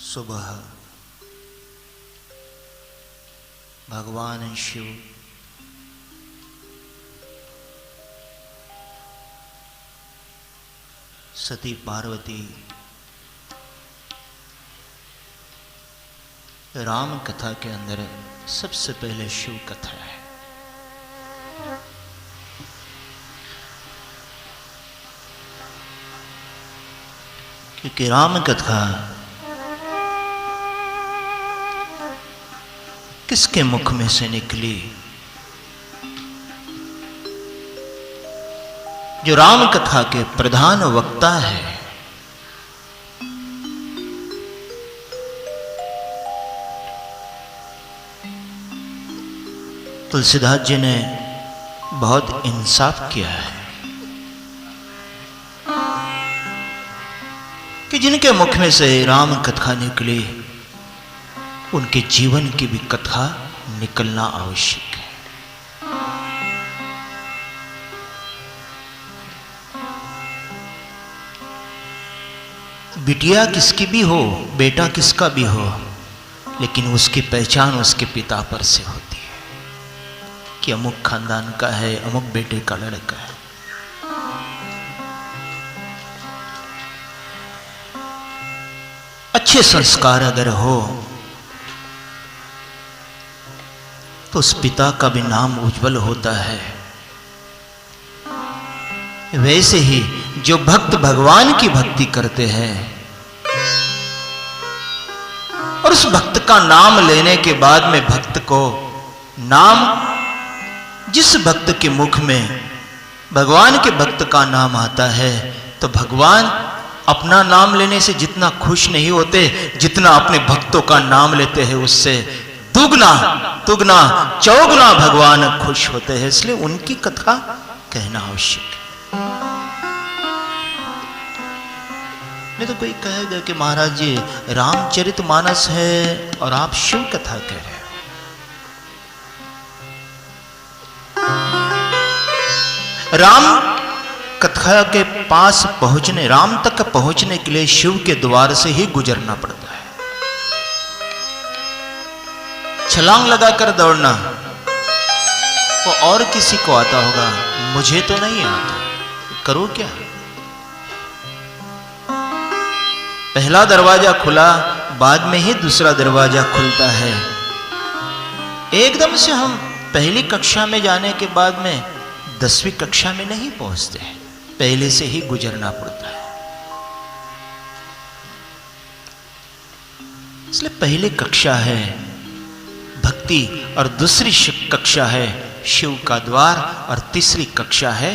सुबह भगवान शिव सती पार्वती राम कथा के अंदर सबसे पहले शिव कथा है। क्योंकि राम कथा किसके मुख में से निकली? जो राम कथा के प्रधान वक्ता है, तुलसीदास जी ने बहुत इंसाफ किया है कि जिनके मुख में से राम कथा निकली उनके जीवन की भी कथा निकलना आवश्यक है। बिटिया किसकी भी हो, बेटा किसका भी हो, लेकिन उसकी पहचान उसके पिता पर से होती है कि अमुक खानदान का है, अमुक बेटे का लड़का है। अच्छे संस्कार अगर हो तो उस पिता का भी नाम उज्जवल होता है। वैसे ही जो भक्त भगवान की भक्ति करते हैं और उस भक्त का नाम लेने के बाद में भक्त को नाम, जिस भक्त के मुख में भगवान के भक्त का नाम आता है तो भगवान अपना नाम लेने से जितना खुश नहीं होते, जितना अपने भक्तों का नाम लेते हैं उससे दुगना तुगना चौगुना भगवान खुश होते हैं। इसलिए उनकी कथा कहना आवश्यक है। नहीं तो कोई कहेगा कि महाराज जी रामचरितमानस है और आप शिव कथा कह रहे हो। राम कथा के पास पहुंचने, राम तक पहुंचने के लिए शिव के द्वार से ही गुजरना पड़ता है। छलांग लगाकर दौड़ना वो और किसी को आता होगा, मुझे तो नहीं आता। करो क्या? पहला दरवाजा खुला, बाद में ही दूसरा दरवाजा खुलता है। एकदम से हम पहली कक्षा में जाने के बाद में 10वीं कक्षा में नहीं पहुंचते हैं, पहले से ही गुजरना पड़ता है। इसलिए पहली कक्षा है भक्ति और दूसरी कक्षा है शिव का द्वार और तीसरी कक्षा है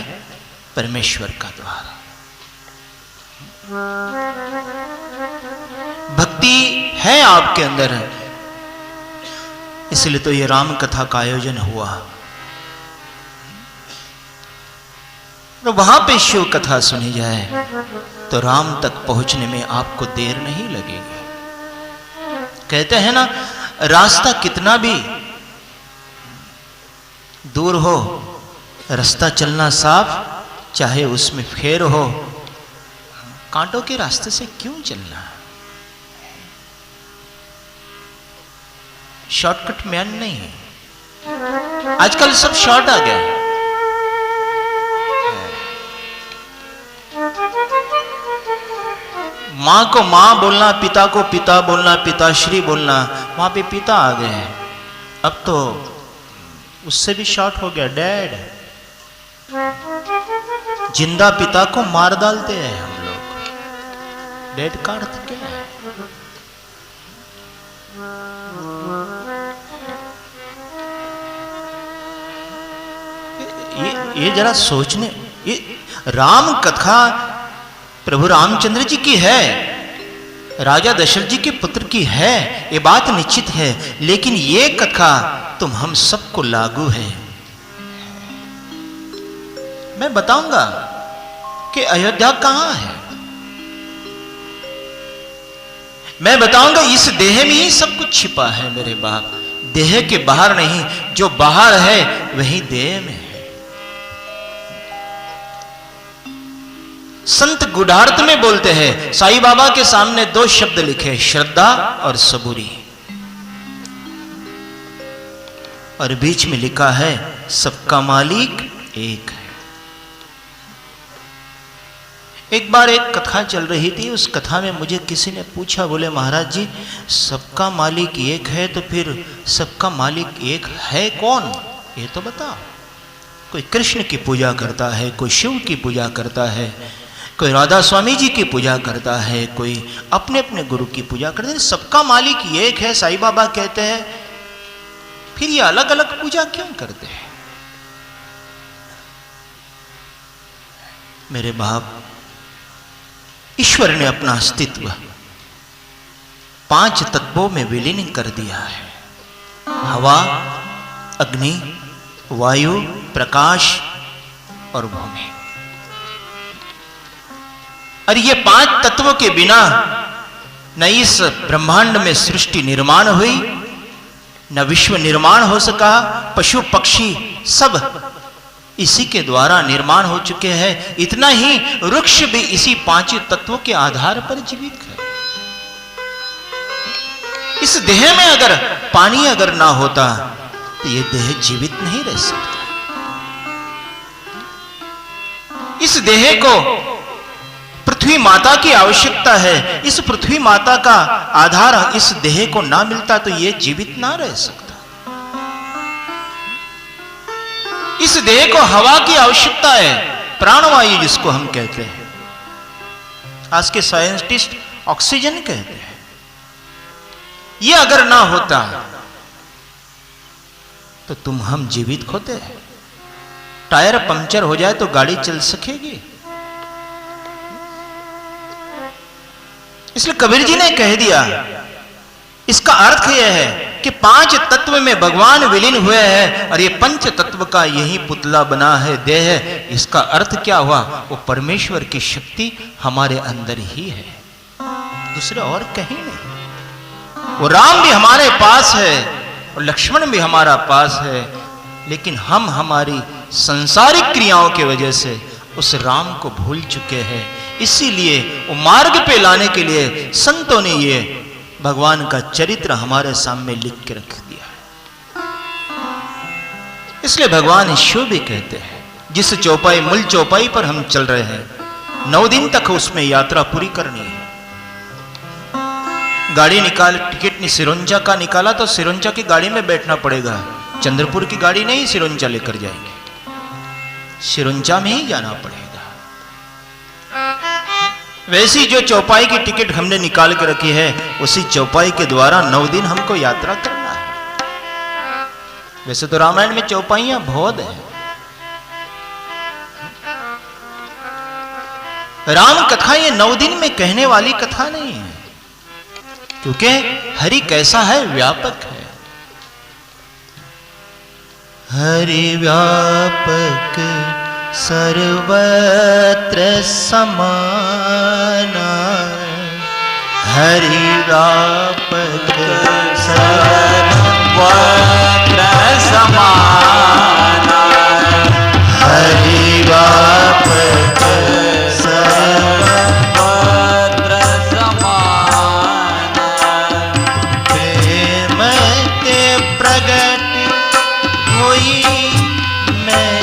परमेश्वर का द्वार। भक्ति है आपके अंदर, इसलिए तो ये राम कथा का आयोजन हुआ। तो वहां पे शिव कथा सुनी जाए तो राम तक पहुंचने में आपको देर नहीं लगेगी। कहते हैं ना, रास्ता कितना भी दूर हो, रास्ता चलना साफ, चाहे उसमें फेर हो, कांटों के रास्ते से क्यों चलना? शॉर्टकट मैन नहीं है। आजकल सब शॉर्ट आ गया है। मां को मां बोलना, पिता को पिता बोलना, पिताश्री बोलना, वहां पे पिता आ गए हैं। अब तो उससे भी शॉर्ट हो गया, डैड। जिंदा पिता को मार डालते हैं हम लोग। डैड का अर्थ क्या है? ये जरा सोचने, ये राम कथा प्रभु रामचंद्र जी की है, राजा दशरथ जी के पुत्र की है, ये बात निश्चित है। लेकिन ये कथा तुम हम सबको लागू है। मैं बताऊंगा कि अयोध्या कहां है। मैं बताऊंगा इस देह में ही सब कुछ छिपा है मेरे बाप, देह के बाहर नहीं। जो बाहर है वही देह में है। संत गूढ़ार्थ में बोलते हैं। साईं बाबा के सामने दो शब्द लिखे, श्रद्धा और सबूरी, और बीच में लिखा है सबका मालिक एक है। एक बार एक कथा चल रही थी, उस कथा में मुझे किसी ने पूछा, बोले महाराज जी सबका मालिक एक है तो फिर सबका मालिक एक है कौन, ये तो बताओ। कोई कृष्ण की पूजा करता है, कोई शिव की पूजा करता है, कोई राधा स्वामी जी की पूजा करता है, कोई अपने अपने गुरु की पूजा करता है। सबका मालिक एक है साईं बाबा कहते हैं, फिर ये अलग अलग पूजा क्यों करते हैं? मेरे बाप, ईश्वर ने अपना अस्तित्व 5 तत्वों में विलीन कर दिया है। हवा, अग्नि, वायु, प्रकाश और भूमि। और ये 5 तत्वों के बिना न इस ब्रह्मांड में सृष्टि निर्माण हुई, न विश्व निर्माण हो सका। पशु पक्षी सब इसी के द्वारा निर्माण हो चुके हैं। इतना ही वृक्ष भी इसी 5 तत्वों के आधार पर जीवित है। इस देह में अगर पानी अगर ना होता तो ये देह जीवित नहीं रह सकता। इस देह को पृथ्वी माता की आवश्यकता है। इस पृथ्वी माता का आधार इस देह को ना मिलता तो ये जीवित ना रह सकता। इस देह को हवा की आवश्यकता है, प्राणवायु जिसको हम कहते हैं। आज के साइंटिस्ट ऑक्सीजन कहते हैं। ये अगर ना होता तो तुम हम जीवित होते हैं। टायर पंक्चर हो जाए तो गाड़ी चल सकेगी? इसलिए कबीर जी ने कह दिया, इसका अर्थ यह है कि 5 तत्व में भगवान विलीन हुए हैं और ये 5 तत्व का यही पुतला बना है देह। इसका अर्थ क्या हुआ? वो परमेश्वर की शक्ति हमारे अंदर ही है, दूसरे और कहीं नहीं। वो राम भी हमारे पास है और लक्ष्मण भी हमारा पास है, लेकिन हम हमारी संसारिक क्रियाओं की वजह से उस राम को भूल चुके हैं। इसीलिए वो मार्ग पे लाने के लिए संतों ने ये भगवान का चरित्र हमारे सामने लिख के रख दिया है। इसलिए भगवान शिव भी कहते हैं, जिस चौपाई मूल चौपाई पर हम चल रहे हैं, 9 दिन तक उसमें यात्रा पूरी करनी है। गाड़ी निकाल, टिकट नहीं सिरोंचा का निकाला तो सिरोंचा की गाड़ी में बैठना पड़ेगा। चंद्रपुर की गाड़ी नहीं सिरोंचा लेकर जाएंगे, सिरोंचा में ही जाना पड़ेगा। वैसी जो चौपाई की टिकट हमने निकाल के रखी है, उसी चौपाई के द्वारा 9 दिन हमको यात्रा करना है। वैसे तो रामायण में चौपाइयां बहुत है। राम कथा ये 9 दिन में कहने वाली कथा नहीं है, क्योंकि हरि कैसा है? व्यापक है। हरि व्यापक सर्वत्र समाना, हरि व्यापक सर्वत्र समाना, हरि व्यापक सर्वत्र समाना। प्रेम के प्रगट हुई मैं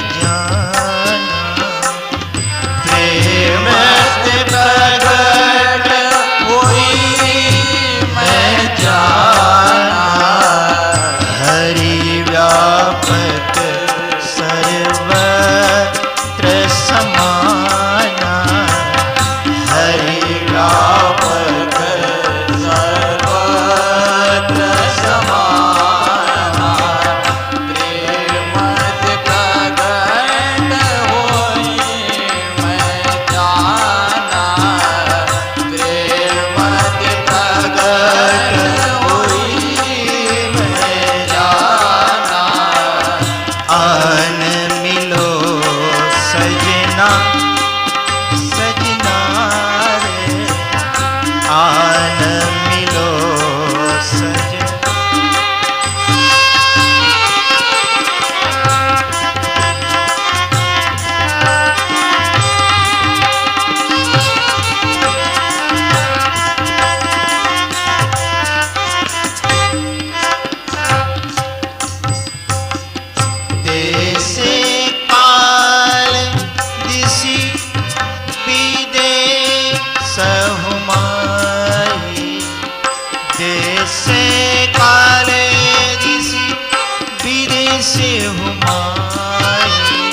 कैसे हूँ माही,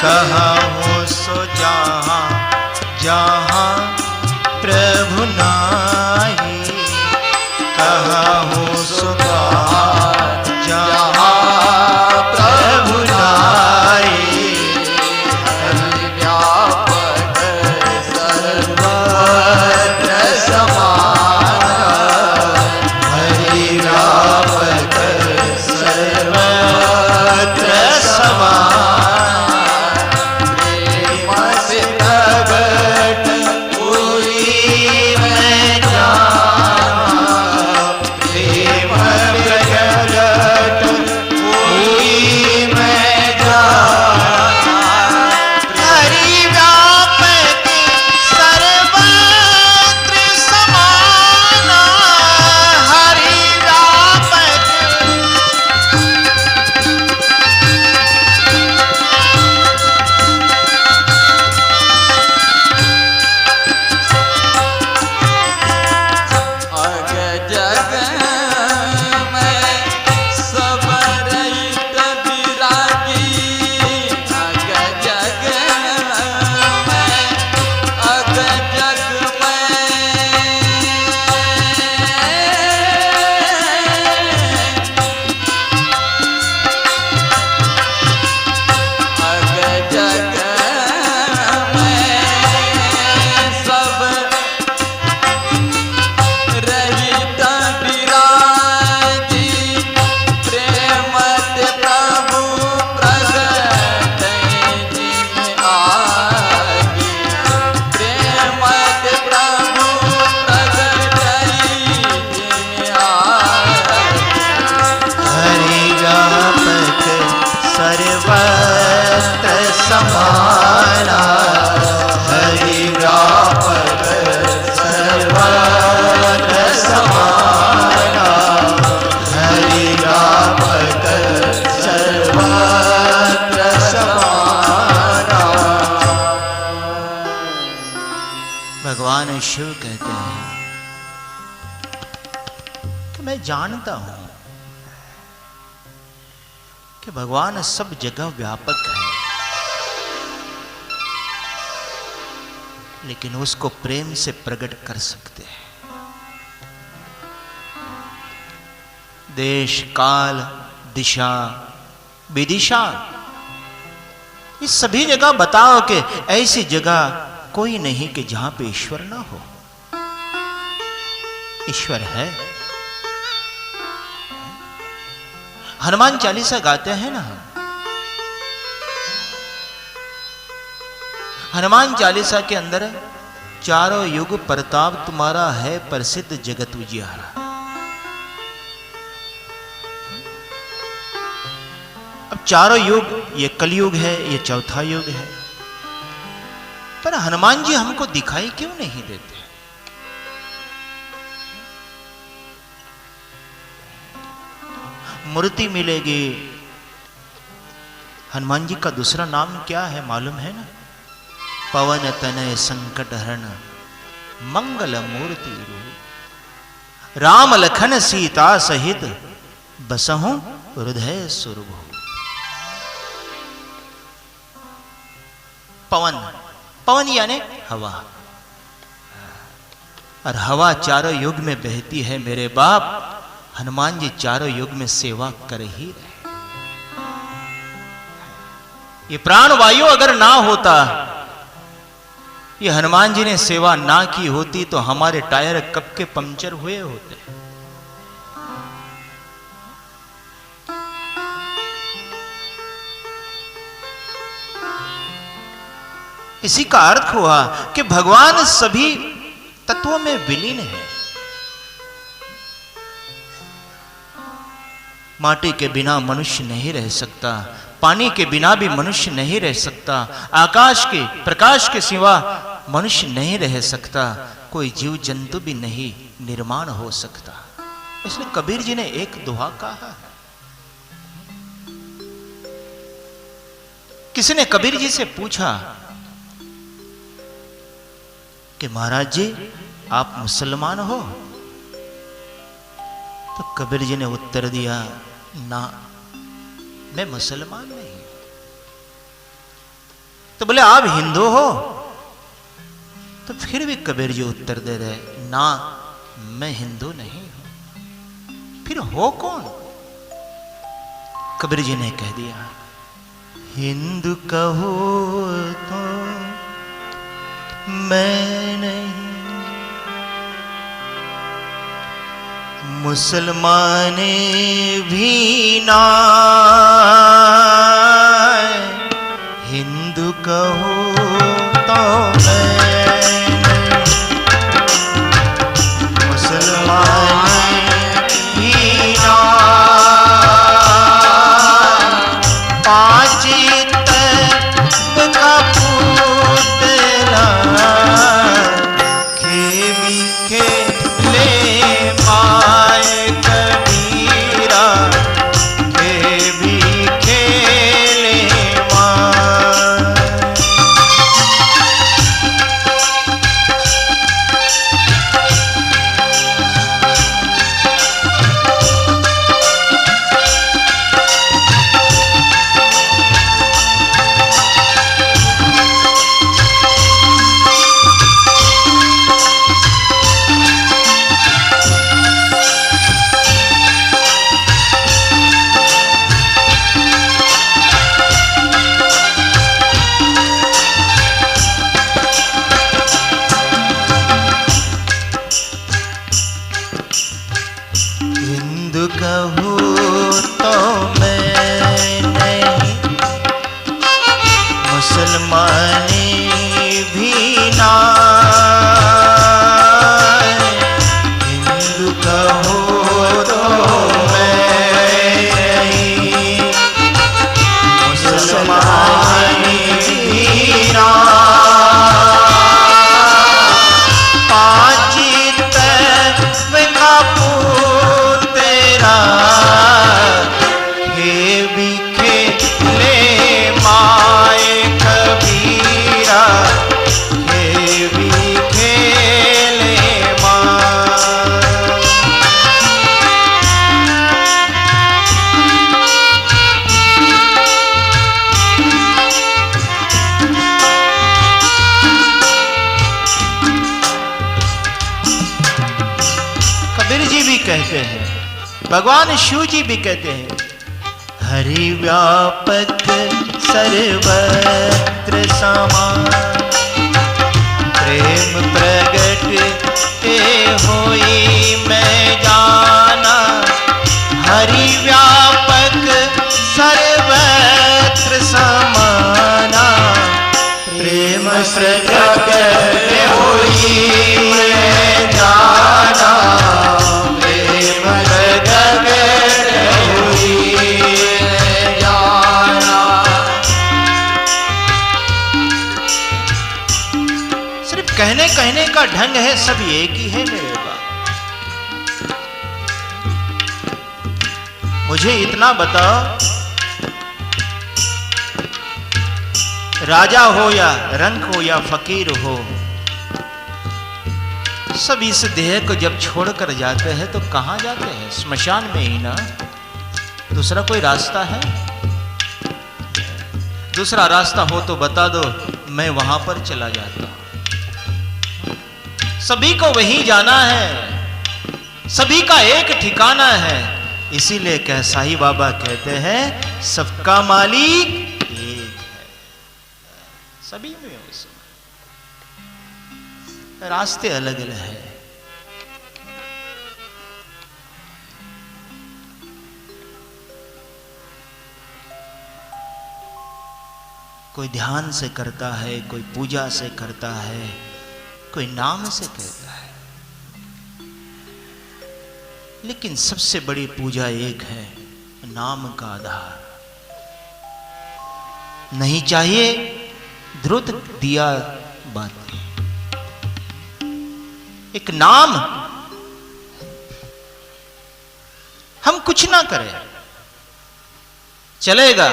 कहा हो सो जहाँ जहाँ प्रभु नाही, कहा हो सो जहाँ प्रभु नाही। व्यापक सर्वत्र समान, हरि व्यापक सर्वत्र समान, प्रेम से प्रगट कोई मैं जाना, प्रेम प्रगट कोई मैं जाना। हरि व्यापक सर्वत्र समान, हरि व्यापक अग जग में सब रहित विरागी, अग जग में, अग जग में, अग जग में सब रहित विरागी, प्रेम ते प्रभु प्रगट जिन आगी, प्रेम ते प्रभु प्रगट जिन आगी। हरि व्यापक सर्वत्र समाना, हरि व्यापक सर्वत्र समाना, हरि व्यापक सर्वत्र समाना। भगवान शिव कहते हैं कि मैं जानता हूं कि भगवान सब जगह व्यापक है, लेकिन उसको प्रेम से प्रकट कर सकते हैं। देश काल दिशा विदिशा, इस सभी जगह बताओ कि ऐसी जगह कोई नहीं कि जहां पे ईश्वर ना हो। ईश्वर है। हनुमान चालीसा गाते हैं ना, हनुमान चालीसा के अंदर चारों युग प्रताप तुम्हारा है, प्रसिद्ध जगत उजियारा। अब चारों युग, ये कलयुग है, ये चौथा युग है, पर हनुमान जी हमको दिखाई क्यों नहीं देते? मूर्ति मिलेगी। हनुमान जी का दूसरा नाम क्या है मालूम है ना? पवन तनय संकट हरण मंगल मूर्ति रूप, राम लखन सीता सहित बसहु हृदय सुरभु। पवन, पवन यानी हवा, और हवा चारों युग में बहती है मेरे बाप। हनुमान जी चारों युग में सेवा कर ही रहे। ये प्राण वायु अगर ना होता, ये हनुमान जी ने सेवा ना की होती, तो हमारे टायर कब के पंक्चर हुए होते। इसी का अर्थ हुआ कि भगवान सभी तत्वों में विलीन है। माटी के बिना मनुष्य नहीं रह सकता, पानी के बिना भी मनुष्य नहीं रह सकता, आकाश के प्रकाश के सिवा मनुष्य नहीं रह सकता, कोई जीव जंतु भी नहीं निर्माण हो सकता। इसलिए कबीर जी ने एक दोहा कहा। किसी ने कबीर जी से पूछा कि महाराज जी आप मुसलमान हो? तो कबीर जी ने उत्तर दिया, ना, मैं मुसलमान नहीं हूं। तो बोले आप हिंदू हो? तो फिर भी कबीर जी उत्तर दे रहे, ना मैं हिंदू नहीं हूं। फिर हो कौन? कबीर जी ने कह दिया, हिंदू कहो तो मैं नहीं, मुसलमान भी ना, हिंदू कहो तो मैं नहीं, मुसलमान भी ना, पांच तत्व का पुतला खेमी खेले माए कबीरा, खेमी खेले माए। हिंदू कहूँ तो मैं नहीं, मुसलमान भी ना, हिंदू कहूँ तो मैं नहीं, मुसलमान भी ना, पांच तत्व का पुतला खेमी खेले माए कबीरा, खेमी खेले माए। कबीर जी भी कहते हैं, भगवान शिव जी भी कहते हैं, हरि व्यापक सर्वत्र समान, प्रेम प्रगट ते होई मैं जाना, हरि व्यापक सर्वत्र समाना, प्रेम प्रगट ते होई मैं जाना, प्रेम प्रगट होई मैं जाना। सिर्फ कहने कहने का ढंग है, सब एक ही है मेरे बाप। मुझे इतना बताओ, राजा हो या रंक हो या फकीर हो, सब इस देह को जब छोड़कर जाते हैं तो कहां जाते हैं? स्मशान में ही ना। दूसरा कोई रास्ता है? दूसरा रास्ता हो तो बता दो, मैं वहां पर चला जाता। सभी को वहीं जाना है, सभी का एक ठिकाना है। इसीलिए कह साईं बाबा कहते हैं, सबका मालिक एक है, सभी में उसमें रास्ते अलग अलग है। कोई ध्यान से करता है, कोई पूजा से करता है, कोई नाम से कहता है, लेकिन सबसे बड़ी पूजा एक है, नाम का आधार। नहीं चाहिए ध्रुत दिया बात, एक नाम। हम कुछ ना करें चलेगा,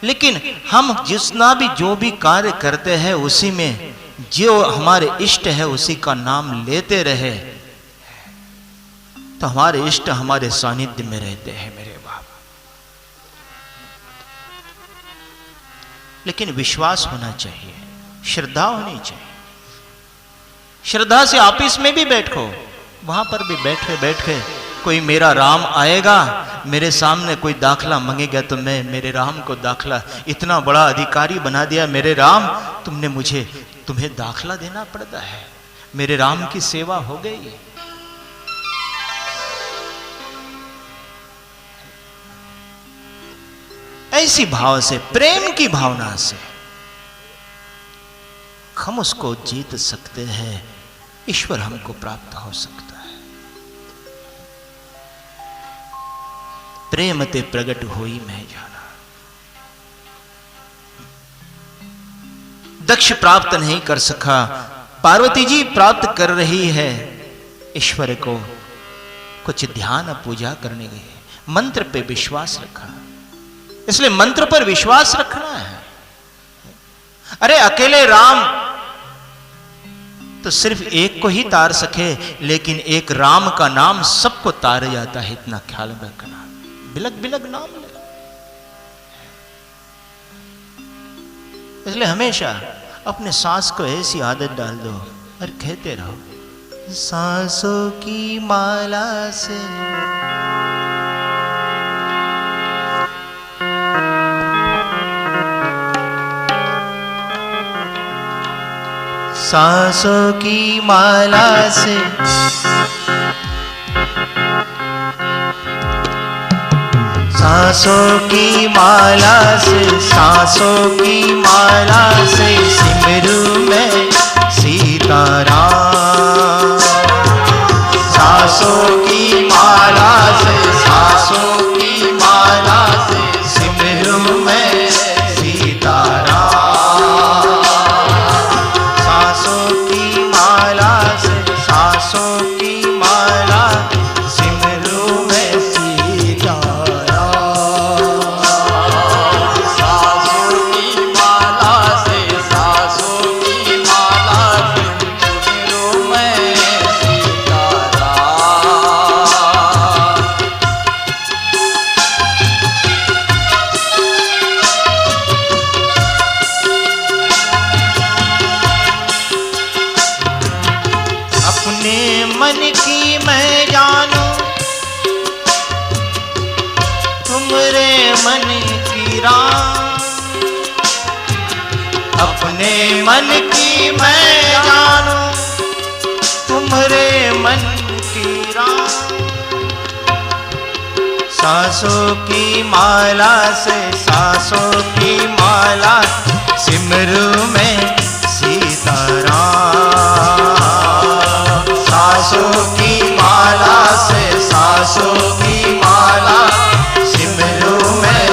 लेकिन हम जितना भी जो भी कार्य करते हैं उसी में जो हमारे इष्ट है उसी का नाम लेते रहे, तो हमारे इष्ट हमारे सानिध्य में रहते हैं मेरे बाप। लेकिन विश्वास होना चाहिए, श्रद्धा होनी चाहिए। श्रद्धा से ऑफिस में भी बैठो, वहां पर भी बैठे बैठे कोई मेरा राम आएगा, मेरे सामने कोई दाखला मांगेगा तो मैं मेरे राम को दाखला, इतना बड़ा अधिकारी बना दिया मेरे राम, तुम्हें दाखला देना पड़ता है, मेरे राम की सेवा हो गई। ऐसी भाव से, प्रेम की भावना से हम उसको जीत सकते हैं, ईश्वर हमको प्राप्त हो सकता है। प्रेम ते प्रगट होई मैं जाना। दक्ष प्राप्त नहीं कर सका, पार्वती जी प्राप्त कर रही है ईश्वर को। कुछ ध्यान पूजा करने गए, मंत्र पे विश्वास रखा, इसलिए मंत्र पर विश्वास रखना है। अरे अकेले राम तो सिर्फ एक को ही तार सके, लेकिन एक राम का नाम सबको तार जाता है, इतना ख्याल रखना। बिलक बिलक नाम ले, इसलिए हमेशा अपने सांस को ऐसी आदत डाल दो और कहते रहो, सांसों की माला से सांसों की माला से सांसों की माला से, सांसों की माला से सिमरू मैं सीताराम। सांसों की माला से, सांसों की माला से सिमरू मैं सीताराम। सांसों की माला से, सांसों की माला सिमरू मैं सीताराम। सांसों की माला से, सांसों की माला से सिमरू मैं सीताराम। अपने मन की मैं जानूं, तुमरे मन की राम। अपने मन की मैं जानूं, तुम्हारे मन की राम। सांसों की माला से, सांसों की माला सिमरू में सीताराम। सांसों की माला से, सांसों की माला सिमरू में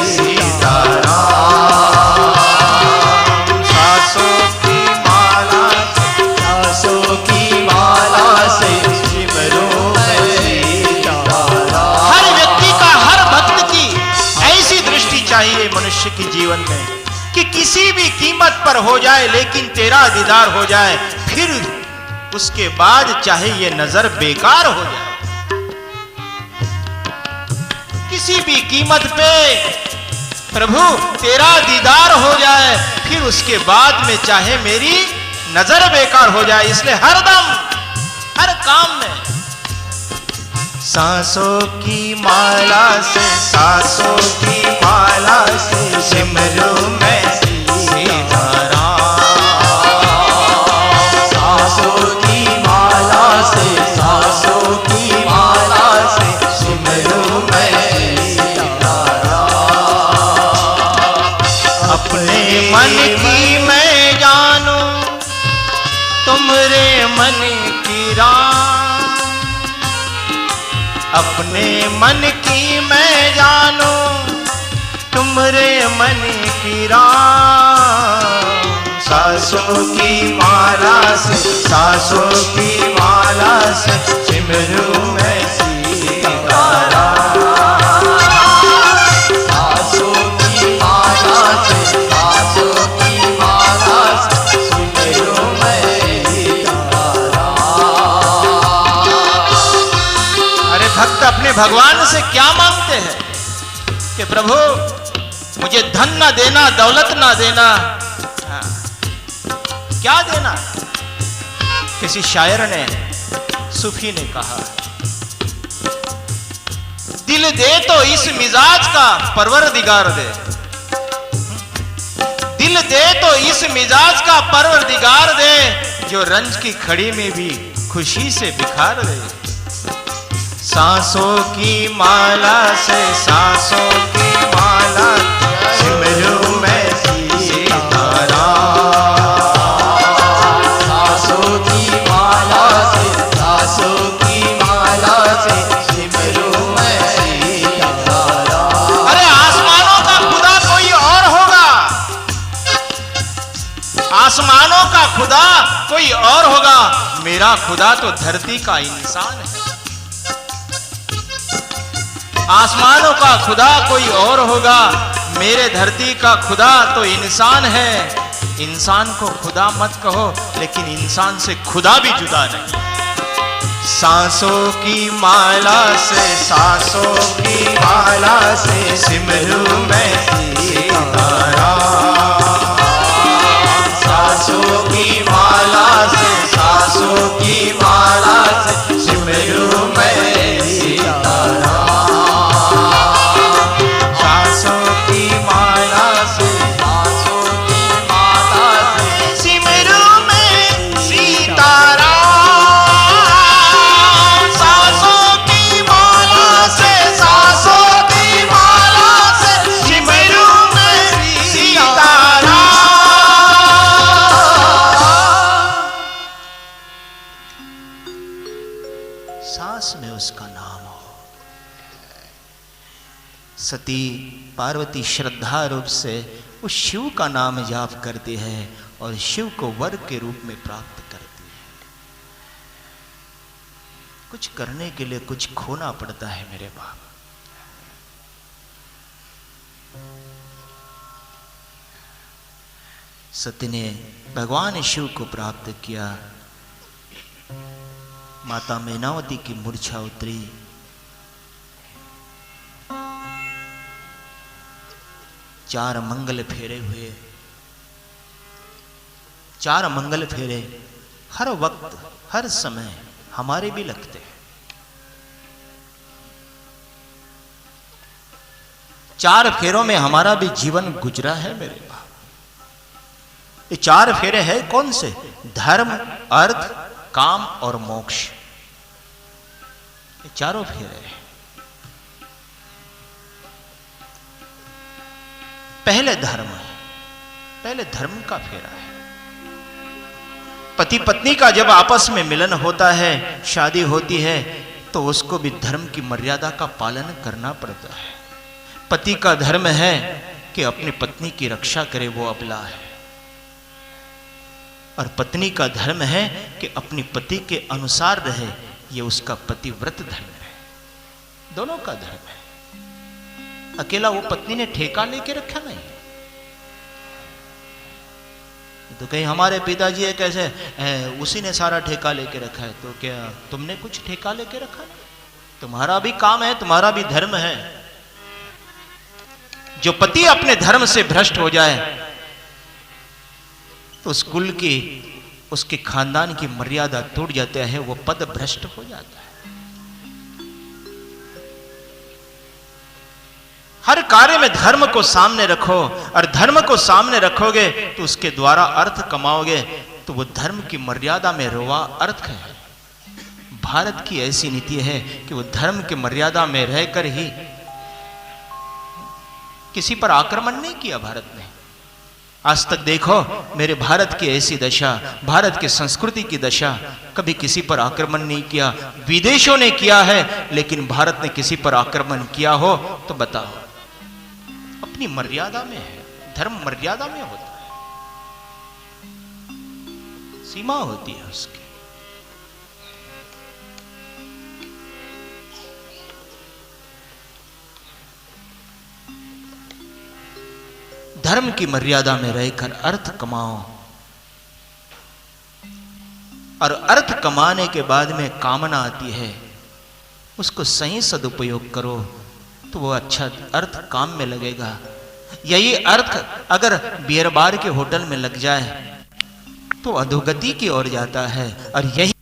सीताराम। सांसों की माला, सांसों की माला से सिमरू में सीताराम। हर व्यक्ति का, हर भक्त की ऐसी दृष्टि चाहिए मनुष्य के जीवन में कि किसी भी कीमत पर हो जाए लेकिन तेरा दीदार हो जाए, फिर उसके बाद चाहे ये नजर बेकार हो जाए। किसी भी कीमत पे प्रभु तेरा दीदार हो जाए, फिर उसके बाद में चाहे मेरी नजर बेकार हो जाए। इसलिए हर दम, हर काम में सांसों की माला से, सांसों की माला से सिमरू मैं सीताराम। सांसों की माला से, सांसों की माला से सिमरू मैं सीताराम। अपने मन की मैं जानूं, तुमरे मन की राम। अपने मन की मैं जानूं, तुमरे मन की राम। सांसों की माला से, सांसों की माला से सिमरू मैं सीताराम। सांसों की माला से, सांसों की माला से सिमरू मैं सीताराम। अरे भक्त अपने भगवान से क्या मांगते हैं कि प्रभु मुझे धन ना देना, दौलत ना देना, हाँ, क्या देना? किसी शायर ने, सूफी ने कहा, दिल दे तो इस मिजाज का परवरदिगार दे, दिल दे तो इस मिजाज का परवरदिगार दे, जो रंज की खड़ी में भी खुशी से बिखार दे। सांसों की माला से सांसों की माला सिमरूं मैं सीताराम। सांसों की माला से, सांसों की माला से सिमरूं मैं सीताराम। अरे आसमानों का खुदा कोई और होगा, आसमानों का खुदा कोई और होगा, मेरा खुदा तो धरती का इंसान है। आसमानों का खुदा कोई और होगा, मेरे धरती का खुदा तो इंसान है। इंसान को खुदा मत कहो, लेकिन इंसान से खुदा भी जुदा नहीं। सांसों की माला से सांसों की माला से सिमरूं मैं सीताराम। सांसों की माला से, सांसों की माला से सिमरूं मैं सीताराम। सांसों की माला से सांसों की माला से सिमरूं मैं सीताराम। सांसों की माला से सांसों की माला से सिमरूं मैं सीताराम। सांस में उसका नाम हो। सती पार्वती श्रद्धा रूप से उस शिव का नाम जाप करती है और शिव को वर के रूप में प्राप्त करती है। कुछ करने के लिए कुछ खोना पड़ता है मेरे बाप। सती ने भगवान शिव को प्राप्त किया। माता मैनावती की मूर्छा उतरी। चार मंगल फेरे हुए। चार मंगल फेरे हर वक्त हर समय हमारे भी लगते हैं। चार फेरों में हमारा भी जीवन गुजरा है मेरे बाप। ये चार फेरे हैं कौन से? धर्म, अर्थ, काम और मोक्ष। ये चारों फेरे हैं। पहले धर्म है, पहले धर्म का फेरा है। पति पत्नी का जब आपस में मिलन होता है, शादी होती है, तो उसको भी धर्म की मर्यादा का पालन करना पड़ता है। पति का धर्म है कि अपनी पत्नी की रक्षा करे, वो अबला है। और पत्नी का धर्म है कि अपनी पति के अनुसार रहे, ये उसका पतिव्रत धर्म है। दोनों का धर्म है। अकेला वो पत्नी ने ठेका लेके रखा नहीं। तो कहीं हमारे पिताजी है कैसे उसी ने सारा ठेका लेके रखा है, तो क्या तुमने कुछ ठेका लेके रखा नहीं? तुम्हारा भी काम है, तुम्हारा भी धर्म है। जो पति अपने धर्म से भ्रष्ट हो जाए तो उस कुल की, उसके खानदान की मर्यादा टूट जाता है, वो पद भ्रष्ट हो जाता है। हर कार्य में धर्म को सामने रखो, और धर्म को सामने रखोगे तो उसके द्वारा अर्थ कमाओगे, तो वो धर्म की मर्यादा में रोवा अर्थ है। भारत की ऐसी नीति है कि वो धर्म की मर्यादा में रहकर ही किसी पर आक्रमण नहीं किया भारत ने। आज तक देखो मेरे भारत की ऐसी दशा, भारत की संस्कृति की दशा, कभी किसी पर आक्रमण नहीं किया। विदेशों ने किया है, लेकिन भारत ने किसी पर आक्रमण किया हो तो बताओ। अपनी मर्यादा में है, धर्म मर्यादा में होता है, सीमा होती है उसकी। धर्म की मर्यादा में रहकर अर्थ कमाओ, और अर्थ कमाने के बाद में कामना आती है, उसको सही सदुपयोग करो तो वो अच्छा अर्थ काम में लगेगा। यही अर्थ अगर बियर बार के होटल में लग जाए तो अधोगति की ओर जाता है। और यही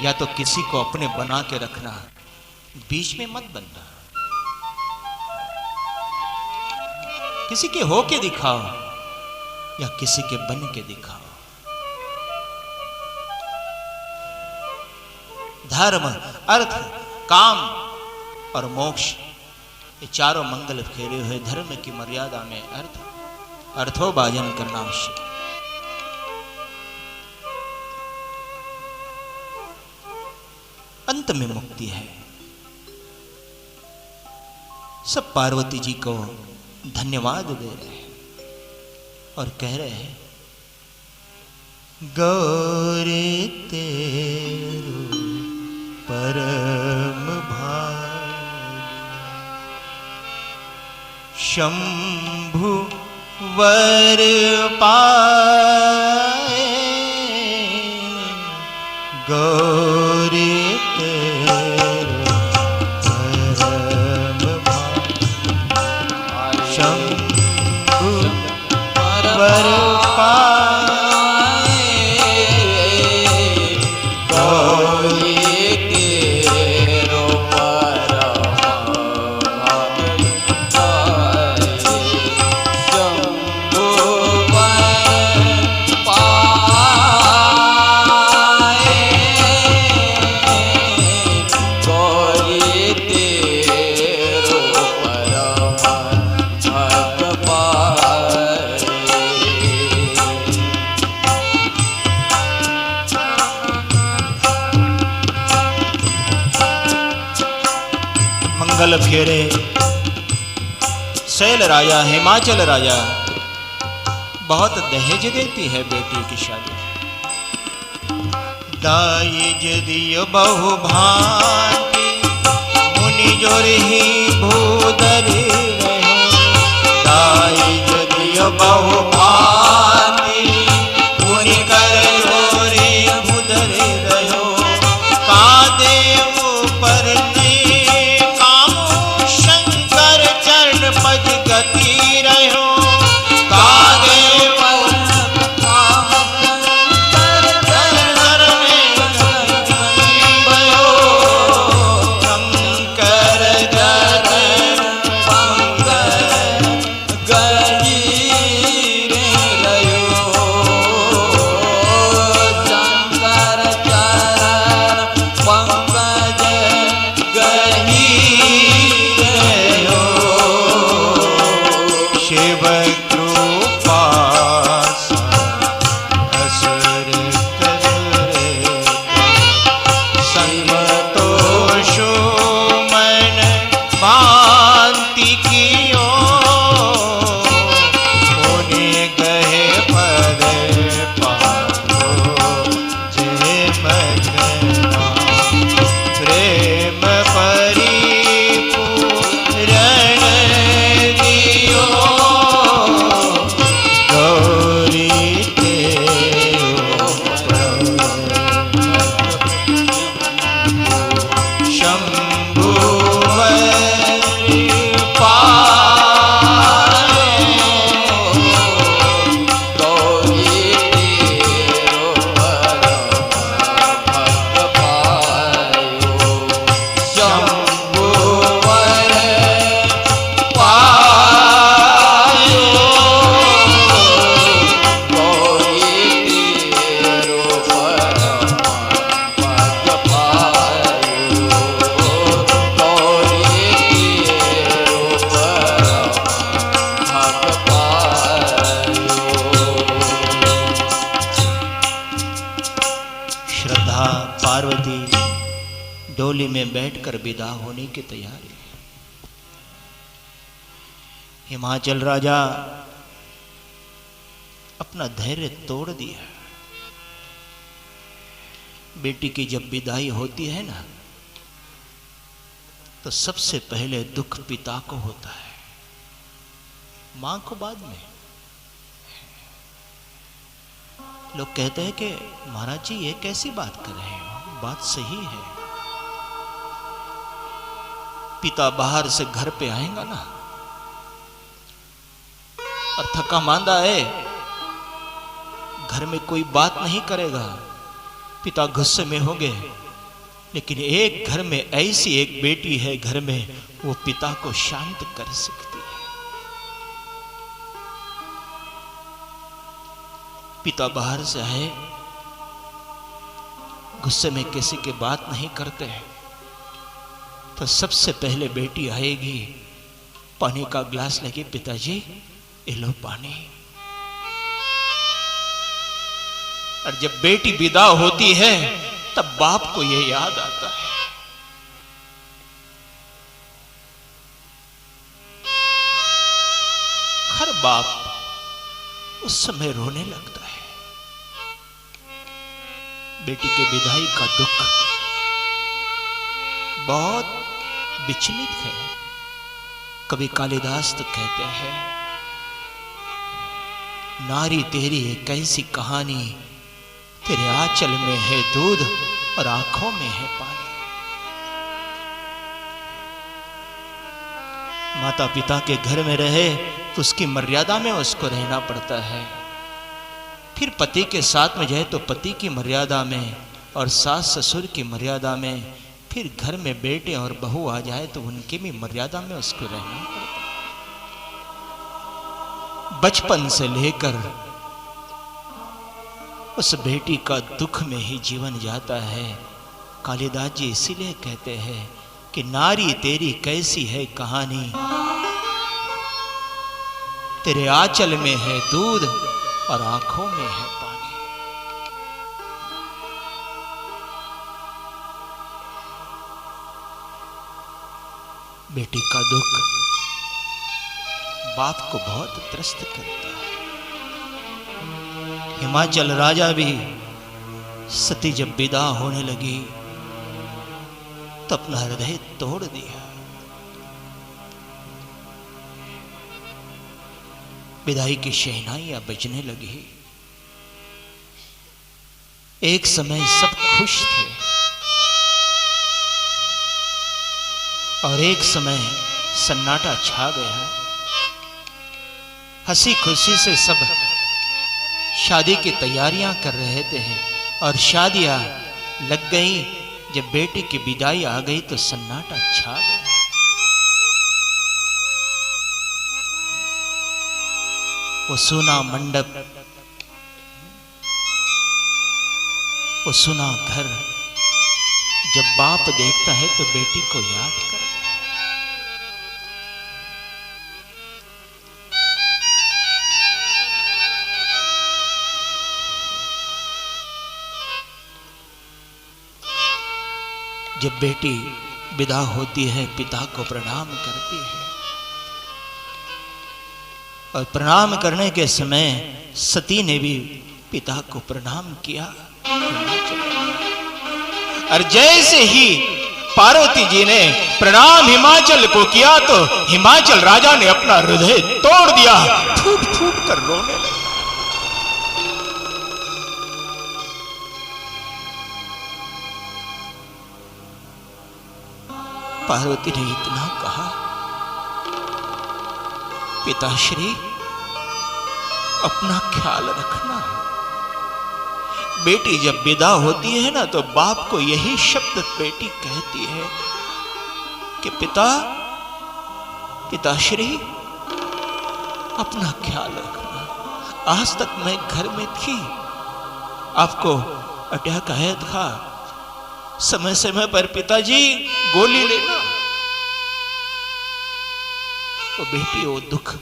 या तो किसी को अपने बना के रखना, बीच में मत बनना। किसी के हो के दिखाओ या किसी के बन के दिखाओ। धर्म, अर्थ, काम और मोक्ष, ये चारों मंगल फेरे हुए धर्म की मर्यादा में अर्थोभाजन करना आवश्यक। अंत में मुक्ति है। सब पार्वती जी को धन्यवाद दे रहे हैं और कह रहे हैं, गौरी तेरो परम भाग, शंभु वर पाए, गौरी तेरो परम भाग, शंभु वर पाए, गौरी तेरो परम भाग पाए, शंभु वर पाए, गौरी तेरो परम भाग पाए। मंगल फेरे शैल राजा, हिमाचल राजा बहुत दहेज देती है बेटी की शादी। दाइज दियो बहु भांति, मुनि जोर ही भूदर रहो, दाइज दियो बहु भांति, मुनि कर जोरे भूदर रहो, कादे ऊपर पज गति रहो, कादेव शंकर गगन गहीर रहो, शंकर चरण पंकज गहीर रहो, शिव कृपा असुर करे, संतोषो मन भांति कियो, मुनि गहे पद पाओ जय मजना, प्रेम परिपूरण दियो, गौरी तेरो शंभु वर पाए, गौरी तेरो परम भक्त पायो, शंभु वर पायो, गौरी तेरो परम भक्त पायो, गौरी तेरो परम भक्त पायो। श्रद्धा पार्वती डोली में बैठकर विदा होने की तैयारी। हिमाचल राजा अपना धैर्य तोड़ दिया। बेटी की जब विदाई होती है ना, तो सबसे पहले दुख पिता को होता है, मां को बाद में। लोग कहते हैं कि महाराज जी ये कैसी बात कर रहे हो, बात सही है। पिता बाहर से घर पे आएगा ना और थका मांदा है, घर में कोई बात नहीं करेगा, पिता गुस्से में होंगे, लेकिन एक घर में ऐसी एक बेटी है, घर में वो पिता को शांत कर सकती है। पिता बाहर से आए, गुस्से में किसी की बात नहीं करते हैं, तो सबसे पहले बेटी आएगी, पानी का ग्लास लेके, पिताजी ये लो पानी। और जब बेटी विदा होती है तब बाप को यह याद आता है। हर बाप उस समय रोने लगता है। बेटी के विदाई का दुख बहुत विचलित है। कवि कालिदास तो कहते हैं, नारी तेरी एक ऐसी कहानी, तेरे आंचल में है दूध और आंखों में है पानी। माता पिता के घर में रहे तो उसकी मर्यादा में उसको रहना पड़ता है। फिर पति के साथ में जाए तो पति की मर्यादा में, और सास ससुर की मर्यादा में। फिर घर में बेटे और बहू आ जाए तो उनकी भी मर्यादा में उसको रहना पड़ता है। बचपन से लेकर उस बेटी का दुख में ही जीवन जाता है। कालिदास जी इसीलिए कहते हैं कि नारी तेरी कैसी है कहानी, तेरे आंचल में है दूध और आंखों में है पानी। बेटी का दुख बाप को बहुत त्रस्त करता है। हिमाचल राजा भी सती जब विदा होने लगी तो अपना हृदय तोड़ दिया। विदाई की शहनाइयां बजने लगी। एक समय सब खुश थे और एक समय सन्नाटा छा गया। हंसी खुशी से सब शादी की तैयारियां कर रहे थे और शादियां लग गई। जब बेटी की विदाई आ गई तो सन्नाटा छा गया। वो सुना मंडप, वो सुना घर, जब बाप देखता है तो बेटी को याद करता है। जब बेटी विदा होती है पिता को प्रणाम करती है, और प्रणाम करने के समय सती ने भी पिता को प्रणाम किया। और जैसे ही पार्वती जी ने प्रणाम हिमाचल को किया तो हिमाचल राजा ने अपना हृदय तोड़ दिया, फूट फूट कर रोने लगा। पार्वती ने इतना कहा, पिताश्री अपना ख्याल रखना। बेटी जब विदा होती है ना तो बाप को यही शब्द बेटी कहती है कि पिता, पिताश्री अपना ख्याल रखना। आज तक मैं घर में थी, आपको अटैक आया था, समय समय पर पिताजी गोली लेना। वो बेटी वो दुख,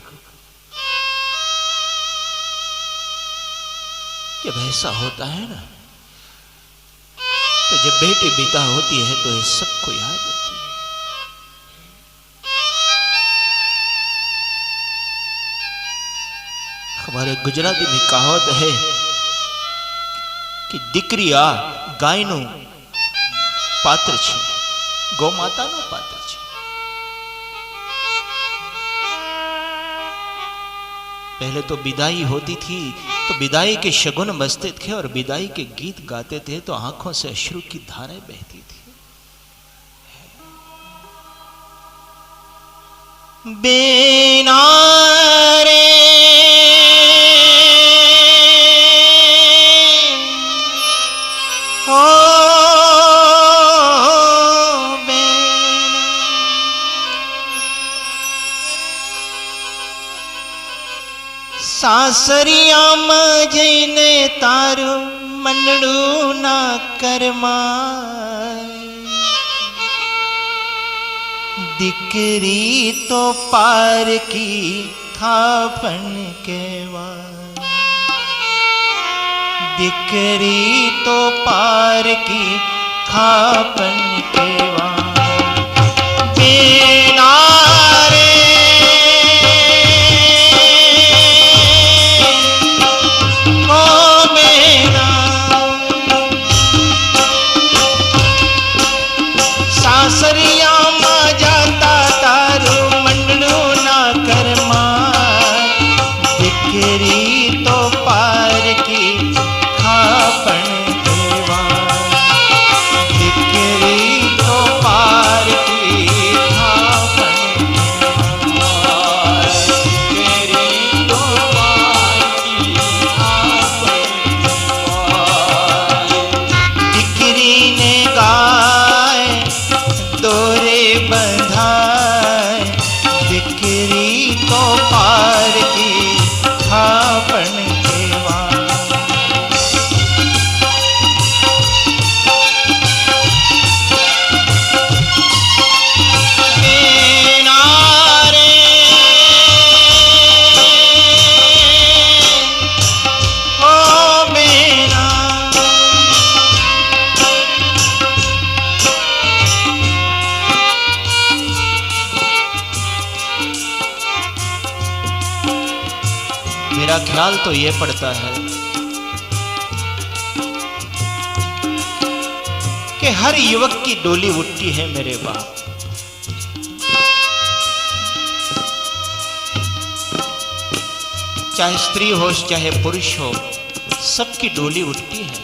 जब ऐसा होता है ना तो जब बेटी विदा होती है तो ये सबको याद होती है। हमारे गुजराती में कहावत है कि दीकरिया गायनु पात्र छे, गौ माता नो पात्र छे। पहले तो विदाई होती थी तो विदाई के शगुन बजते थे और विदाई के गीत गाते थे तो आंखों से अश्रु की धाराएं बहती थी। बेना रे ओ सासरिया में जईने तारो मनड़ू ना करमा, दिकरी तो पार की थापन केवा, दिकरी तो पार की थापन केवा। बिना सासरिया में जाता तारू मंडलू ना करमा, दिकरी तो पार की खापन केवा, दिकरी तो पार की खापन केवा, दिकरी तो पार की खापन केवा। दिकरी ने गाय दोरे बंधाए, दिकरी तो पार की खापन केवा। मेरा ख्याल तो ये पड़ता है कि हर युवक की डोली उठती है मेरे बाप, चाहे स्त्री हो चाहे पुरुष हो, सबकी डोली उठती है।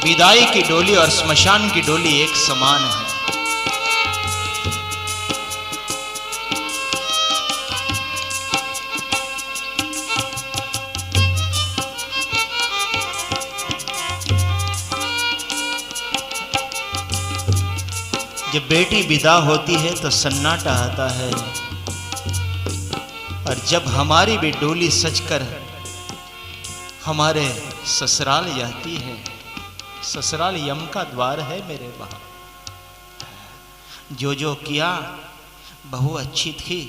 विदाई की डोली और स्मशान की डोली एक समान है। जब बेटी विदा होती है तो सन्नाटा आता है, और जब हमारी भी डोली सजकर हमारे ससुराल जाती है, ससुराल यम का द्वार है मेरे बाप। जो जो किया बहू अच्छी थी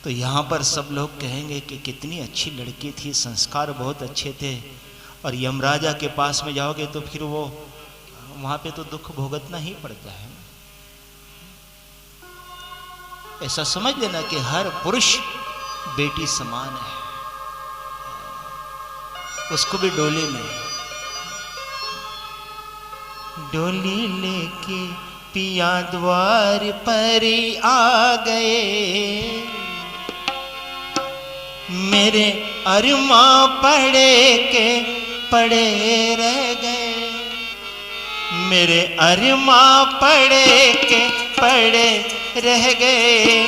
तो यहाँ पर सब लोग कहेंगे कि कितनी अच्छी लड़की थी, संस्कार बहुत अच्छे थे, और यमराजा के पास में जाओगे तो फिर वो वहां पे तो दुख भुगतना ही पड़ता है। ऐसा समझ लेना कि हर पुरुष बेटी समान है, उसको भी डोली में, डोली लेके पिया द्वार पर आ गए, मेरे अरमा पड़े के पड़े रह गए, मेरे अरमा पड़े के पड़े रह गए,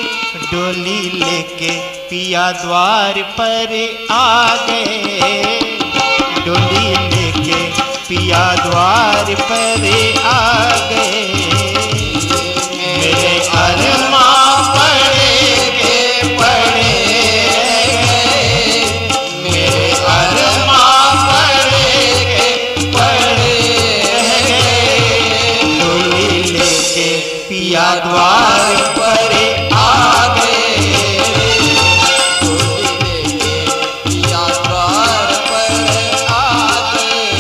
डोली लेके पिया द्वार पर आ गए, डोली लेके पिया द्वार पर आ गए, मेरे अरमा पड़े के पड़े रह गए, मेरे अरमा पड़े के पड़े रह गए, डोली लेके पिया द्वार पर आ गए, डोली लेके पिया द्वार पर आ गए,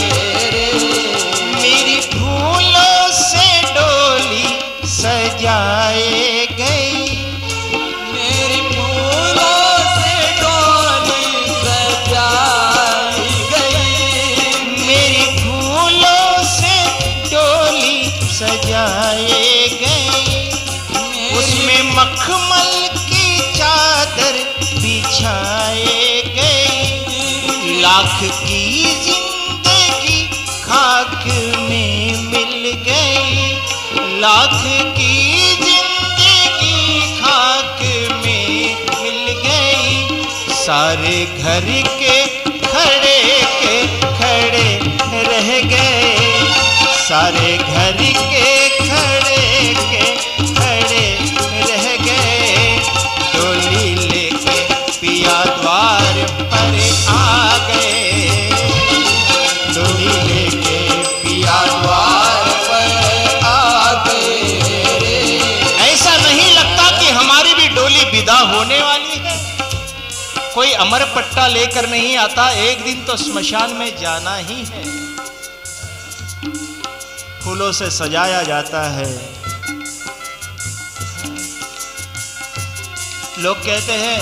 मेरी फूलों से डोली सजाए गई, मेरी फूलों से डोली सजाई गई, मेरी फूलों से डोली सजाए गई, उसमें मखमल की चादर बिछाए गई, लाख की जिंदगी खाक में मिल गई, लाख की जिंदगी खाक में मिल गई, सारे घर के खड़े रह गए, सारे घर के खड़े रह गए, डोली लेके होने वाली है। कोई अमर पट्टा लेकर नहीं आता, एक दिन तो स्मशान में जाना ही है। फूलों से सजाया जाता है। लोग कहते हैं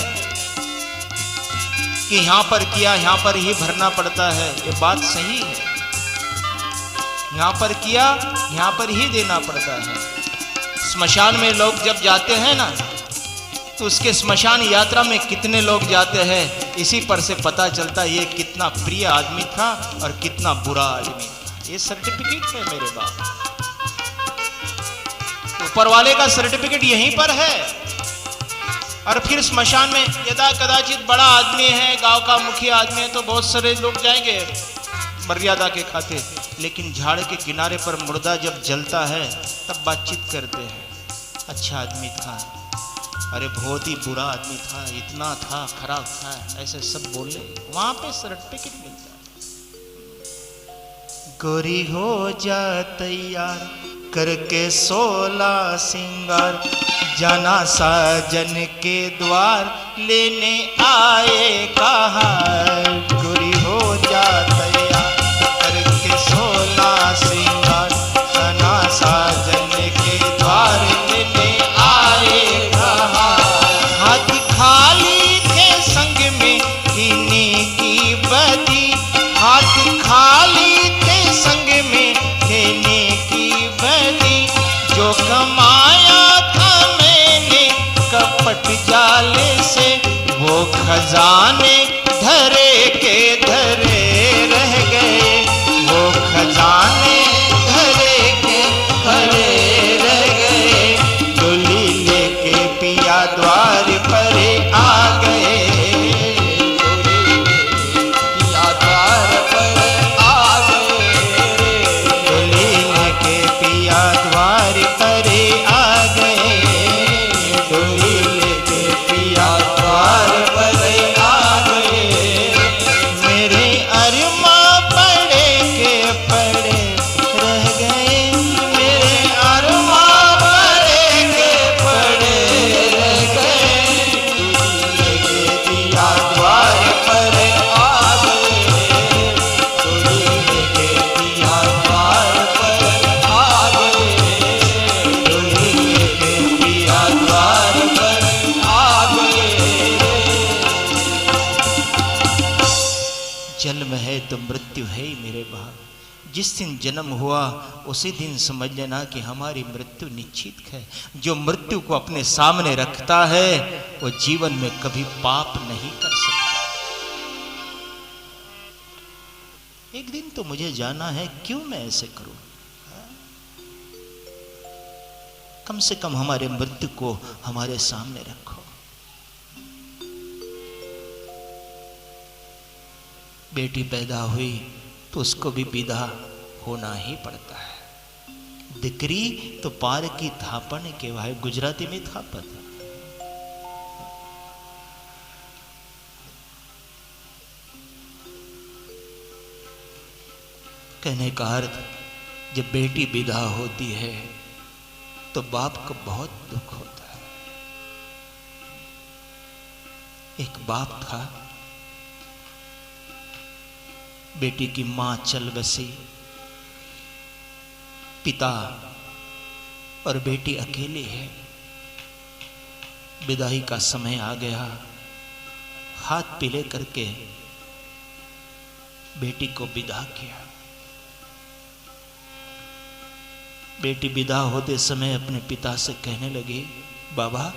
कि यहां पर किया यहां पर ही भरना पड़ता है। ये बात सही है, यहां पर किया यहां पर ही देना पड़ता है। स्मशान में लोग जब जाते हैं ना, तो उसके स्मशान यात्रा में कितने लोग जाते हैं, इसी पर से पता चलता है ये कितना प्रिय आदमी था और कितना बुरा आदमी था। ये सर्टिफिकेट है मेरे बाप, ऊपर वाले का सर्टिफिकेट यहीं पर है। और फिर स्मशान में यदा कदाचित बड़ा आदमी है, गांव का मुखिया आदमी है, तो बहुत सारे लोग जाएंगे मर्यादा के खातिर, लेकिन झाड़ के किनारे पर मुर्दा जब जलता है तब बातचीत करते हैं। अच्छा आदमी था, अरे बहुत ही बुरा आदमी था, इतना था, खराब था, ऐसे सब बोले, वहां पे सर्टिफिकेट मिलता है। गोरी हो जा तैयार करके 16 सिंगार, जाना साजन के द्वार लेने आए कहार। गोरी हो जा तैयार करके 16 सिंगार, जाना साजन के द्वार लेने आए कहार। हाथ खाली थे संग में कीने की बदी, हाथ खाली थे संग में कीने की बदी। जो कमाया कपट जाले से, वो खजाने धरे के धरे रह गए, वो खजाने धरे के धरे रह गए। डोली लेके पिया द्वार पर आ गए, पिया द्वार पर आ गए, डोली लेके पिया द्वार पर आ गए। जन्म है तो मृत्यु है ही मेरे बाप। जिस दिन जन्म हुआ उसी दिन समझ लेना कि हमारी मृत्यु निश्चित है। जो मृत्यु को अपने सामने रखता है वो जीवन में कभी पाप नहीं कर सकता। एक दिन तो मुझे जाना है, क्यों मैं ऐसे करूं? कम से कम हमारे मृत्यु को हमारे सामने रखो। बेटी पैदा हुई तो उसको भी विदा होना ही पड़ता है। दिकरी तो पार की थापन के भाई, गुजराती में थापत। कहने का अर्थ, जब बेटी विदा होती है तो बाप को बहुत दुख होता है। एक बाप था, बेटी की मां चल बसी, पिता और बेटी अकेले है। विदाई का समय आ गया, हाथ पीले करके बेटी को विदा किया। बेटी विदा होते समय अपने पिता से कहने लगी, बाबा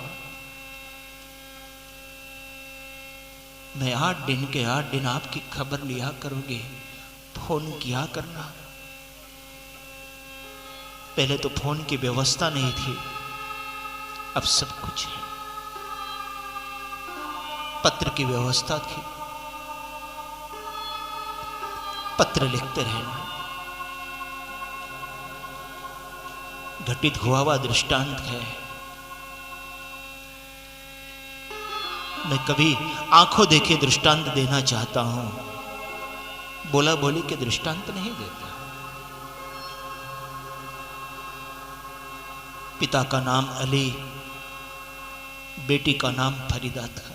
मैं 8 दिन के 8 दिन आपकी खबर लिया करूंगी, फोन किया करना। पहले तो फोन की व्यवस्था नहीं थी, अब सब कुछ है। पत्र की व्यवस्था थी, पत्र लिखते रहना। घटित हुआ हुआ दृष्टांत है। मैं कभी आंखों देखे दृष्टांत देना चाहता हूं, बोला बोली के दृष्टांत नहीं देता। पिता का नाम अली, बेटी का नाम फरीदा था।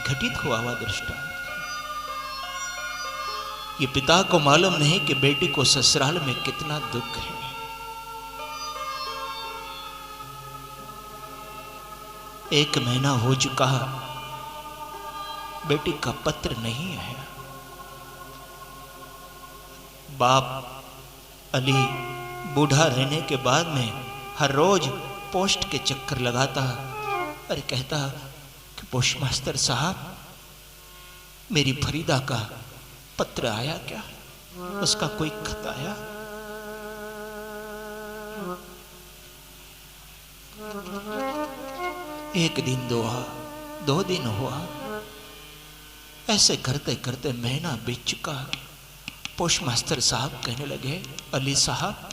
घटित हुआ हुआ दृष्टांत। ये पिता को मालूम नहीं कि बेटी को ससुराल में कितना दुख है। एक महीना हो चुका, बेटी का पत्र नहीं है। बाप अली बूढ़ा रहने के बाद में हर रोज पोस्ट के चक्कर लगाता और कहता कि पोस्ट मास्टर साहब, मेरी फरीदा का पत्र आया क्या? उसका कोई खत आया? एक दिन दो दिन हुआ, ऐसे करते करते महीना बीत चुका। पोस्ट मास्टर साहब कहने लगे, अली साहब,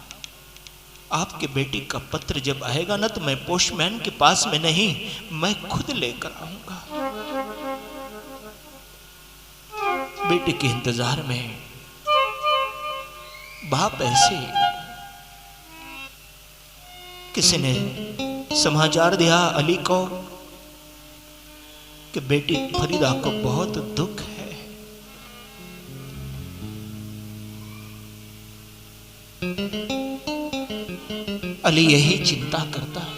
आपके बेटी का पत्र जब आएगा ना तो मैं पोस्टमैन के पास में नहीं, मैं खुद लेकर आऊंगा। बेटी के इंतजार में बाप ऐसे किसी ने समाचार दिया अली को कि बेटी फरीदा को बहुत दुख है। अली यही चिंता करता है।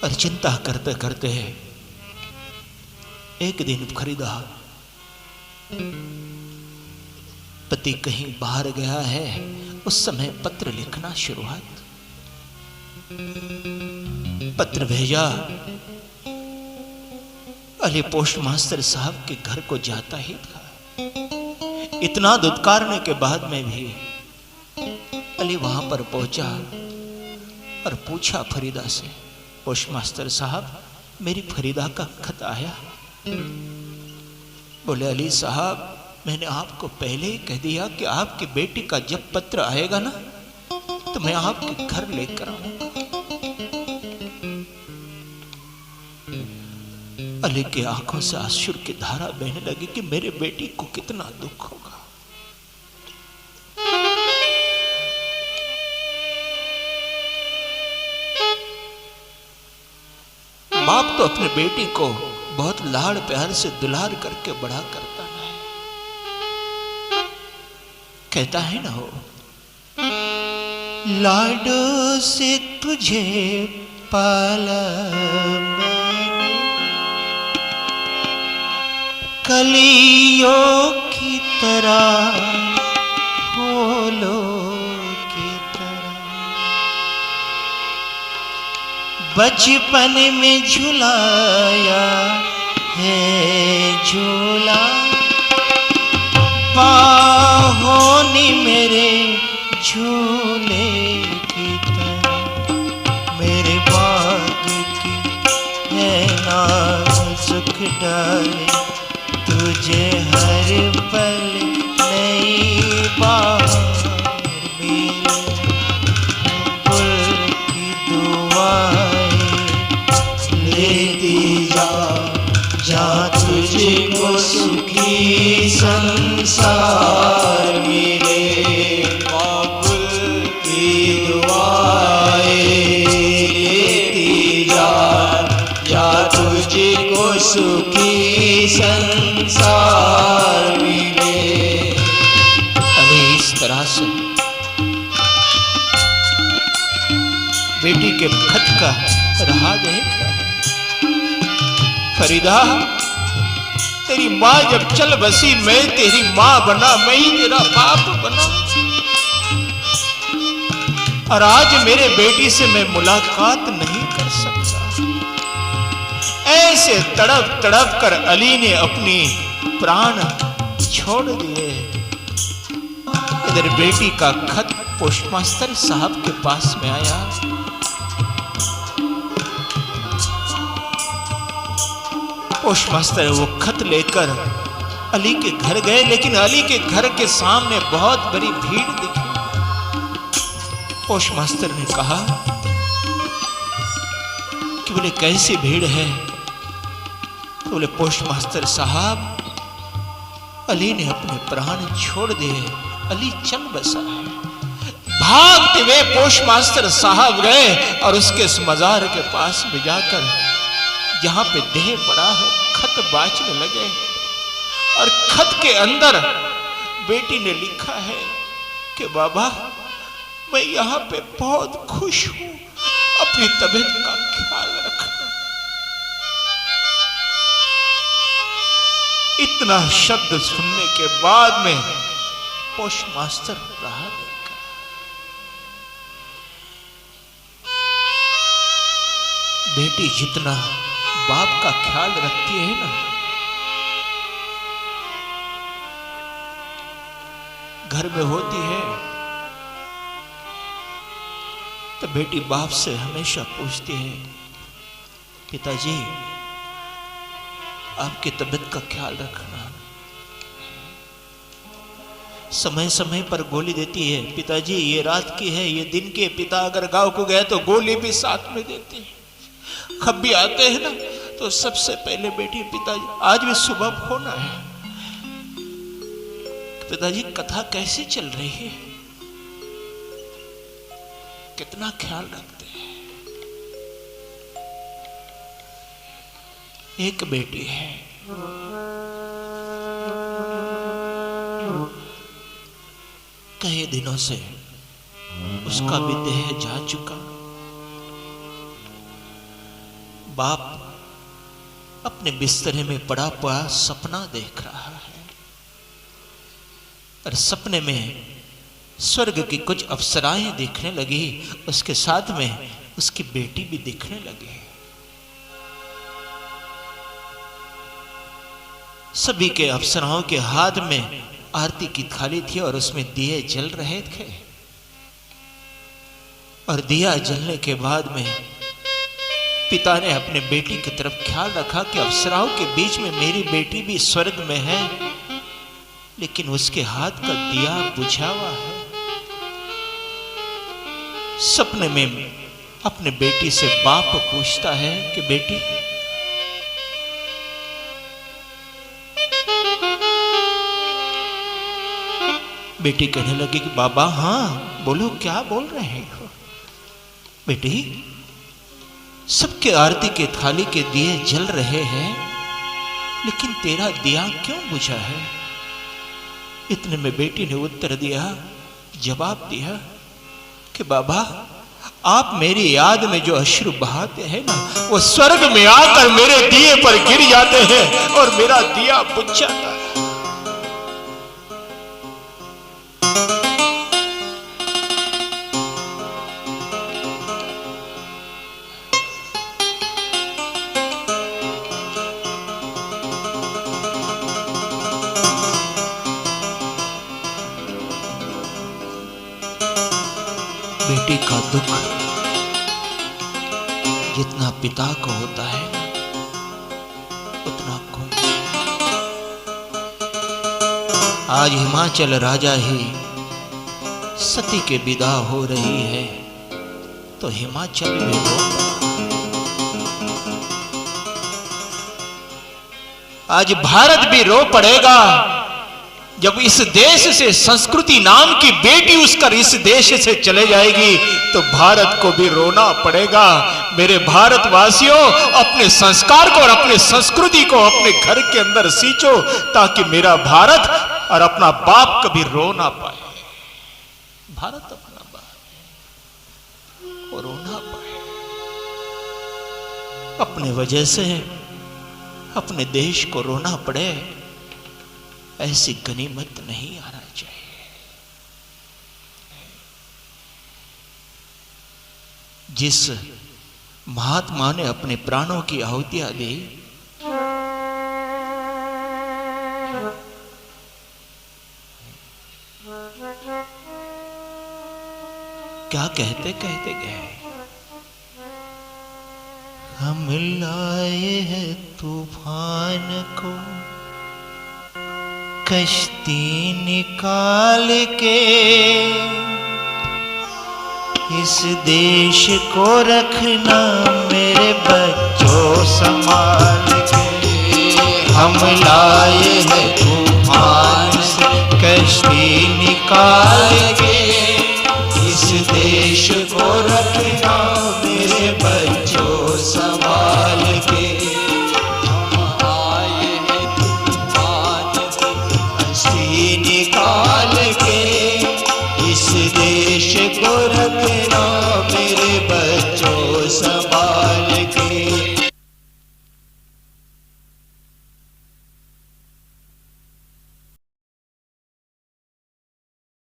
और चिंता करते करते एक दिन फरीदा पति कहीं बाहर गया है, उस समय पत्र लिखना शुरुआत। पत्र भेजा, अली पोस्ट मास्टर साहब के घर को जाता ही था। इतना दुत्कारने के बाद में भी अली वहां पर पहुंचा और पूछा फरीदा से, पोस्ट मास्टर साहब, मेरी फरीदा का खत आया? बोले, अली साहब, मैंने आपको पहले ही कह दिया कि आपकी बेटी का जब पत्र आएगा ना तो मैं आपके घर लेकर आऊंगा। अली की आंखों से आंसू की धारा बहने लगी कि मेरे बेटी को कितना दुख होगा। बाप तो अपने बेटी को बहुत लाड़ प्यार से दुलार करके बड़ा करता है। कहता है ना हो, लाडो से तुझे पाला मैंने, कलियों की तरह, फूलों की तरह, बचपन में झुलाया है झूला, बाहों ने मेरे झूले की तरह, मेरे बाग की है नाजुक डाली, तुझे हर पल नई बात मेरे पुल की दुआएं लेती जा, जा तुझको सुखी संसार मिले, बाबुल की दुआएं लेती जा, जा तुझको सुखी संसार मिले। अरे इस तरह से बेटी के खत का रहा देख, फरीदा, तेरी माँ जब चल बसी, मैं तेरी माँ बना, मैं ही तेरा बाप बना, और आज मेरे बेटी से मैं मुलाकात नहीं कर सकता। ऐसे तड़प तड़प कर अली ने अपनी प्राण छोड़ दिए। इधर बेटी का खत पोस्टमास्टर साहब के पास में आया। पोस्टमास्टर वो खत लेकर अली के घर गए, लेकिन अली के घर के सामने बहुत बड़ी भीड़ दिखी। पोस्टमास्टर ने कहा कि बोले कैसी भीड़ है? तो बोले, पोस्टमास्टर साहब, अली ने अपने प्राण छोड़ दिए, अली चल बसा है, भागते हुए पोस्ट मास्टर साहब गए और उसके इस मजार के पास में जाकर जहां पे देह पड़ा है खत बांचने लगे। और खत के अंदर बेटी ने लिखा है कि बाबा मैं यहां पे बहुत खुश हूं, अपनी तबीयत का ख्याल रखना। इतना शब्द सुनने के बाद में पोस्ट मास्टर रहा नहीं। बेटी जितना बाप का ख्याल रखती है ना, घर में होती है तो बेटी बाप से हमेशा पूछती है, पिताजी आपकी तबीयत का ख्याल रखना। समय समय पर गोली देती है, पिताजी ये रात की है, ये दिन की है। पिता अगर गांव को गए तो गोली भी साथ में देती है। कब भी आते हैं ना तो सबसे पहले बेटी, पिताजी आज भी सुबह फोन आया, पिताजी कथा कैसी चल रही है, कितना ख्याल रखते हैं। एक बेटी है, कई दिनों से उसका भी देह जा चुका। बाप अपने बिस्तरे में पड़ा पड़ा सपना देख रहा है और सपने में स्वर्ग की कुछ अप्सराएं दिखने लगी, उसके साथ में उसकी बेटी भी दिखने लगी। सभी के अप्सराओं के हाथ में आरती की थाली थी और उसमें दिए जल रहे थे। और दिया जलने के बाद में पिता ने अपने बेटी की तरफ ख्याल रखा कि अप्सराओं के बीच में मेरी बेटी भी स्वर्ग में है, लेकिन उसके हाथ का दिया बुझा हुआ है। सपने में अपने बेटी से बाप पूछता है कि बेटी बेटी कहने लगी कि बाबा हाँ बोलो, क्या बोल रहे हो। बेटी सबके आरती के थाली के दिए जल रहे हैं, लेकिन तेरा दिया क्यों बुझा है। इतने में बेटी ने उत्तर दिया, जवाब दिया कि बाबा आप मेरी याद में जो अश्रु बहाते हैं ना, वो स्वर्ग में आकर मेरे दिए पर गिर जाते हैं और मेरा दिया बुझ जाता है। बेटी का दुख जितना पिता को होता है उतना कोई। आज हिमाचल राजा ही सती के विदा हो रही है तो हिमाचल में रो। आज भारत भी रो पड़ेगा जब इस देश से संस्कृति नाम की बेटी उसका इस देश से चले जाएगी, तो भारत को भी रोना पड़ेगा। मेरे भारतवासियों, अपने संस्कार को और अपने संस्कृति को अपने घर के अंदर सींचो, ताकि मेरा भारत और अपना बाप कभी रो ना पाए। भारत अपना बाप और रो ना पाए। अपने वजह से अपने देश को रोना पड़े, ऐसी गनीमत नहीं आना चाहिए। जिस महात्मा ने अपने प्राणों की आहुतियां दी, क्या कहते कहते गए, हम लाए हैं तूफान को कश्ती निकाल के, इस देश को रखना मेरे बच्चों संभाल के। हम लाए हैं तूफान से कश्ती निकाल के, इस सभा